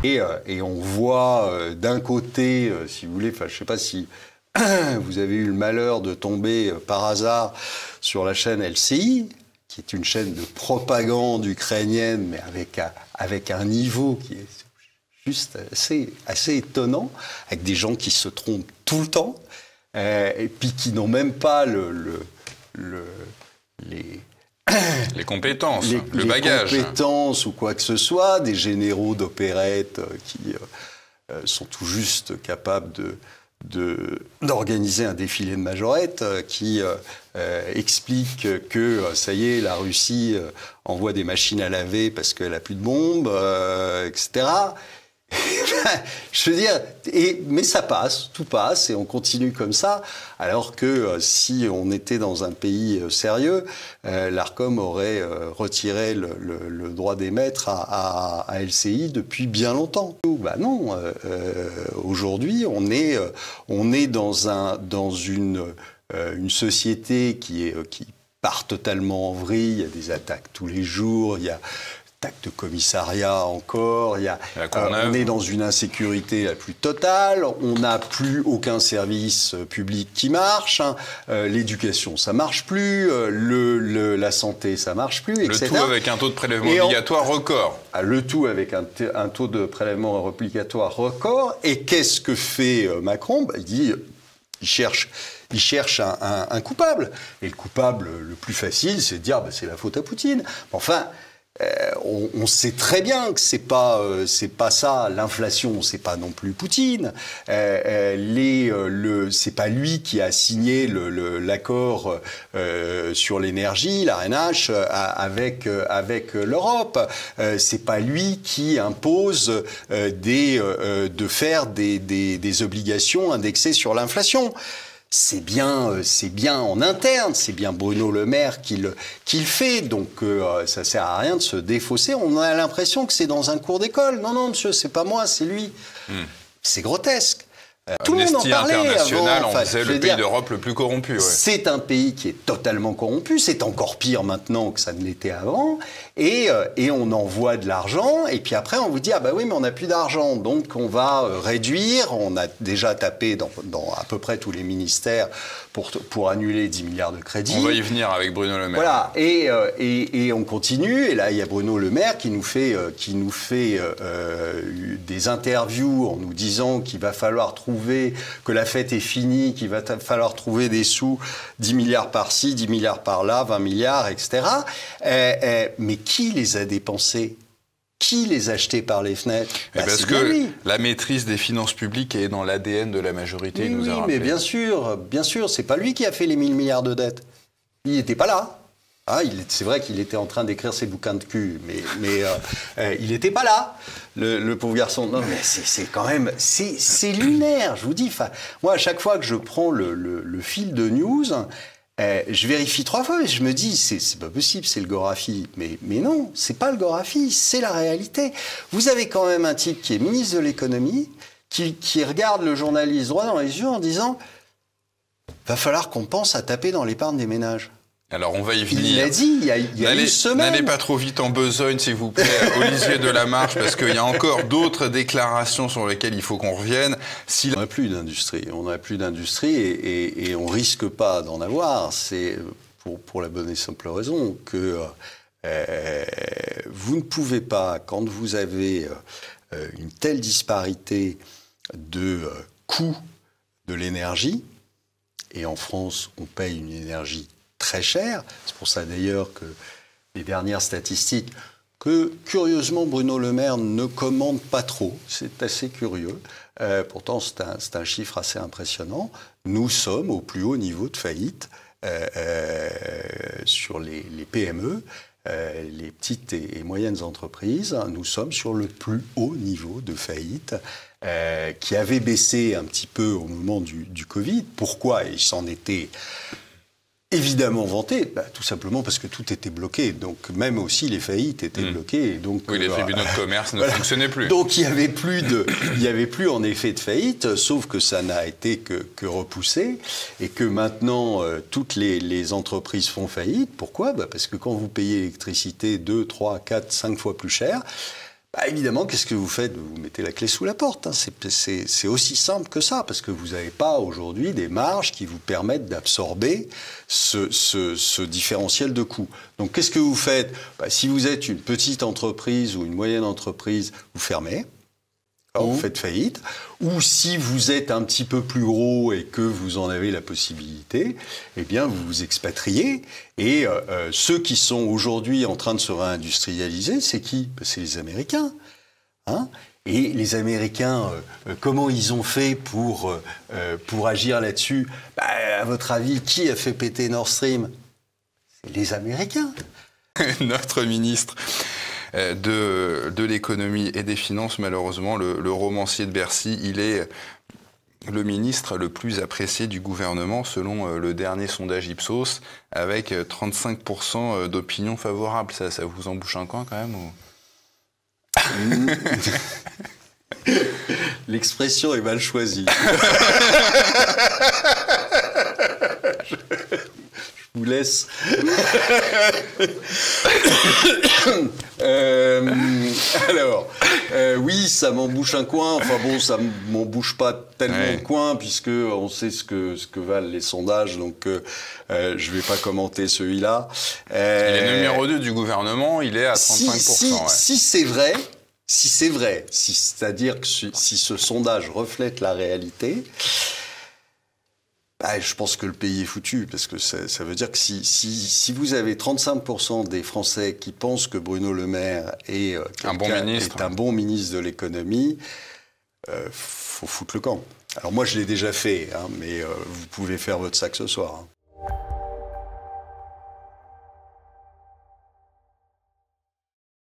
Et on voit d'un côté, si vous voulez, je ne sais pas si vous avez eu le malheur de tomber par hasard sur la chaîne LCI, qui est une chaîne de propagande ukrainienne, mais avec un niveau qui est juste assez étonnant, avec des gens qui se trompent tout le temps, et puis qui n'ont même pas les compétences, le les bagage. compétences ou quoi que ce soit, des généraux d'opérette qui sont tout juste capables d'organiser un défilé de majorettes qui explique que ça y est, la Russie envoie des machines à laver parce qu'elle n'a plus de bombes, etc. Je veux dire, mais ça passe, tout passe, et on continue comme ça, alors que si on était dans un pays sérieux, l'Arcom aurait retiré le droit d'émettre à LCI depuis bien longtemps. Bah non, aujourd'hui, on est dans une société qui part totalement en vrille. Il y a des attaques tous les jours, il y a attaques de commissariat encore, on est dans une insécurité la plus totale, on n'a plus aucun service public qui marche, l'éducation ça marche plus, la santé ça marche plus, etc. Le tout avec un taux de prélèvement obligatoire record. Le tout avec un taux de prélèvement obligatoire record. Et qu'est-ce que fait Macron ? Il cherche un coupable. Et le coupable le plus facile, c'est de dire c'est la faute à Poutine. Enfin, on sait très bien que c'est pas ça. L'inflation, c'est pas non plus Poutine. C'est pas lui qui a signé l'accord sur l'énergie, l'ANH, avec l'Europe. C'est pas lui qui impose de faire des obligations indexées sur l'inflation. C'est bien en interne, c'est bien Bruno Le Maire qui le fait, donc ça sert à rien de se défausser. On a l'impression que c'est dans un cours d'école. Non, monsieur, c'est pas moi, c'est lui. C'est grotesque. Tout le monde en parlait International, avant. on faisait le pays d'Europe le plus corrompu. Ouais. C'est un pays qui est totalement corrompu. C'est encore pire maintenant que ça ne l'était avant. Et on envoie de l'argent. Et puis après, on vous dit ah bah oui, mais on n'a plus d'argent, donc on va réduire. On a déjà tapé dans à peu près tous les ministères pour annuler 10 milliards de crédits. On va y venir avec Bruno Le Maire. Voilà. Et on continue. Et là, il y a Bruno Le Maire qui nous fait des interviews en nous disant qu'il va falloir que la fête est finie, qu'il va falloir trouver des sous, 10 milliards par-ci, 10 milliards par-là, 20 milliards, etc. Mais qui les a dépensés ? Qui les a achetés par les fenêtres ? Parce que la maîtrise des finances publiques est dans l'ADN de la majorité, nous a rappelé. Mais bien sûr, c'est pas lui qui a fait les 1000 milliards de dettes. Il n'était pas là. C'est vrai qu'il était en train d'écrire ses bouquins de cul, mais il n'était pas là, le pauvre garçon. Non, mais c'est quand même, c'est lunaire, je vous dis. Moi, à chaque fois que je prends le fil de news, je vérifie 3 fois et je me dis, c'est pas possible, c'est le Gorafi. Mais non, c'est pas le Gorafi, c'est la réalité. Vous avez quand même un type qui est ministre de l'économie, qui regarde le journaliste droit dans les yeux en disant, va falloir qu'on pense à taper dans l'épargne des ménages. Alors, on va y venir. Il l'a dit, il y a une semaine. N'allez pas trop vite en besogne, s'il vous plaît, Olivier Delamarche, parce qu'il y a encore d'autres déclarations sur lesquelles il faut qu'on revienne. On n'a plus d'industrie, et on risque pas d'en avoir. C'est pour la bonne et simple raison que vous ne pouvez pas, quand vous avez une telle disparité de coûts de l'énergie, et en France, on paye une énergie très cher. C'est pour ça d'ailleurs que les dernières statistiques, que curieusement Bruno Le Maire ne commente pas trop, c'est assez curieux, pourtant c'est un chiffre assez impressionnant, nous sommes au plus haut niveau de faillite sur les PME, les petites et moyennes entreprises, nous sommes sur le plus haut niveau de faillite qui avait baissé un petit peu au moment du Covid. Pourquoi ? Il s'en était évidemment vanté, tout simplement parce que tout était bloqué. Donc même aussi les faillites étaient bloquées. Et donc, oui, les tribunaux de commerce ne fonctionnaient plus. Donc il y avait plus en effet de faillite, sauf que ça n'a été que repoussé et que maintenant toutes les entreprises font faillite. Pourquoi ? Parce que quand vous payez l'électricité 2, 3, 4, 5 fois plus cher, Bah, évidemment, qu'est-ce que vous faites? Vous mettez la clé sous la porte. Hein. C'est aussi simple que ça, parce que vous n'avez pas aujourd'hui des marges qui vous permettent d'absorber ce différentiel de coûts. Donc, qu'est-ce que vous faites? Bah, si vous êtes une petite entreprise ou une moyenne entreprise, vous fermez. Alors, vous faites faillite. Ou si vous êtes un petit peu plus gros et que vous en avez la possibilité, eh bien, vous vous expatriez. Et ceux qui sont aujourd'hui en train de se réindustrialiser, c'est qui? C'est les Américains. Hein? Et les Américains, comment ils ont fait pour agir là-dessus? Bah, à votre avis, qui a fait péter Nord Stream? C'est les Américains. Notre ministre de l'économie et des finances, malheureusement, le romancier de Bercy, il est le ministre le plus apprécié du gouvernement selon le dernier sondage Ipsos, avec 35% d'opinion favorable. Ça vous embouche un coin quand même ou... L'expression est mal choisie. Je vous laisse. Alors, oui, ça m'embouche un coin. Enfin bon, ça m'embouche pas tellement de coin, puisque on sait ce que valent les sondages, donc je vais pas commenter celui-là. Il est numéro 2 du gouvernement, il est à 35%. Si c'est vrai, c'est-à-dire que si ce sondage reflète la réalité, bah, je pense que le pays est foutu, parce que ça veut dire que si vous avez 35% des Français qui pensent que Bruno Le Maire est un bon ministre de l'économie, faut foutre le camp. Alors moi, je l'ai déjà fait, hein, mais vous pouvez faire votre sac ce soir. Hein.